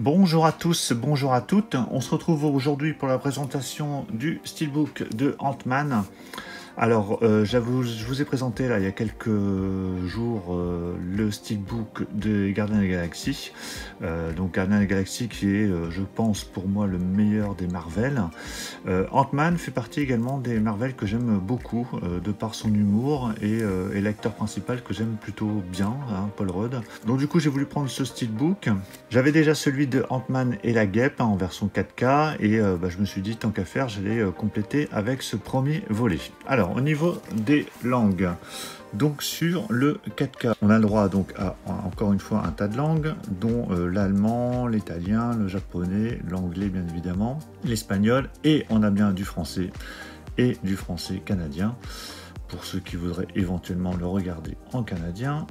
Bonjour à tous, bonjour à toutes. On se retrouve aujourd'hui pour la présentation du Steelbook de Ant-Man. Alors, je vous ai présenté là il y a quelques jours le Steelbook de Gardiens de la Galaxie. Donc Gardiens de la Galaxie qui est, je pense, pour moi le meilleur des Marvel. Ant-Man fait partie également des Marvel que j'aime beaucoup, de par son humour et l'acteur principal que j'aime plutôt bien, hein, Paul Rudd. Donc du coup j'ai voulu prendre ce Steelbook. J'avais déjà celui de Ant-Man et la Guêpe en version 4K et je me suis dit tant qu'à faire j'allais compléter avec ce premier volet. Alors au niveau des langues, donc sur le 4K, on a le droit donc à encore une fois un tas de langues, dont l'allemand, l'italien, le japonais, l'anglais bien évidemment, l'espagnol, et on a bien du français et du français canadien pour ceux qui voudraient éventuellement le regarder en canadien.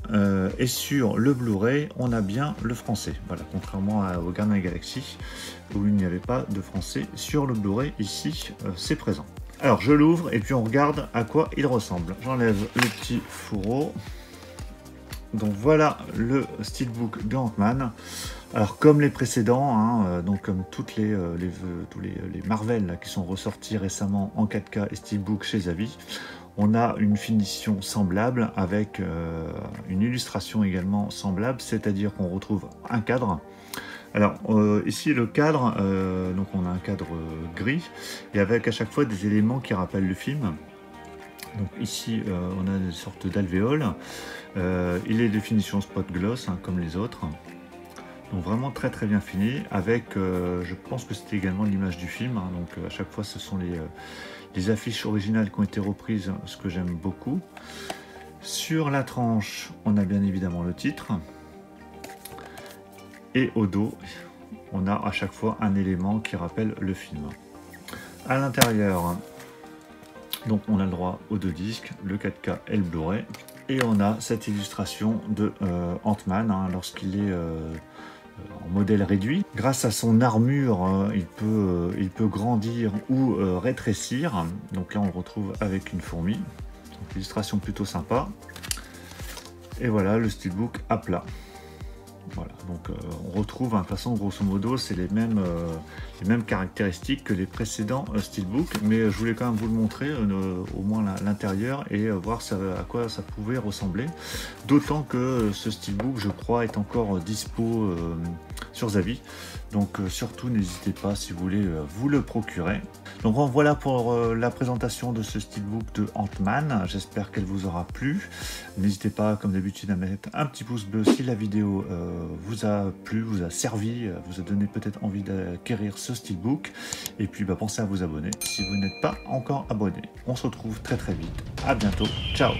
Et sur le Blu-ray, on a bien le français. Voilà, contrairement au Gardiens de la Galaxie où il n'y avait pas de français sur le Blu-ray, ici c'est présent. Alors je l'ouvre et puis on regarde à quoi il ressemble. J'enlève le petit fourreau. Donc voilà le Steelbook de Ant-Man. Alors comme les précédents, hein, donc comme tous les Marvel là, qui sont ressortis récemment en 4K et Steelbook chez Zavi, on a une finition semblable avec une illustration également semblable, c'est-à-dire qu'on retrouve un cadre. Alors ici le cadre, donc on a un cadre gris et avec à chaque fois des éléments qui rappellent le film. Donc ici on a une sorte d'alvéole, il est de finition spot gloss hein, comme les autres. Donc vraiment très très bien fini avec, je pense que c'était également l'image du film, hein, donc à chaque fois ce sont les affiches originales qui ont été reprises, ce que j'aime beaucoup. Sur la tranche on a bien évidemment le titre. Et au dos, on a à chaque fois un élément qui rappelle le film. À l'intérieur, donc on a le droit aux deux disques, le 4K et le Blu-ray. Et on a cette illustration de Ant-Man hein, lorsqu'il est en modèle réduit. Grâce à son armure, il peut grandir ou rétrécir. Donc là, on le retrouve avec une fourmi. Donc illustration plutôt sympa. Et voilà le Steelbook à plat. Voilà, donc on retrouve, de toute façon, grosso modo, c'est les mêmes caractéristiques que les précédents Steelbook, mais je voulais quand même vous le montrer, au moins l'intérieur, et voir à quoi ça pouvait ressembler. D'autant que ce Steelbook, je crois, est encore dispo sur Zavi, donc surtout n'hésitez pas si vous voulez vous le procurer. Donc voilà pour la présentation de ce Steelbook de Ant-Man, j'espère qu'elle vous aura plu. N'hésitez pas, comme d'habitude, à mettre un petit pouce bleu si la vidéo vous a plu, vous a servi, vous a donné peut-être envie d'acquérir ce Steelbook. Et puis pensez à vous abonner si vous n'êtes pas encore abonné. On se retrouve très très vite. À bientôt. Ciao.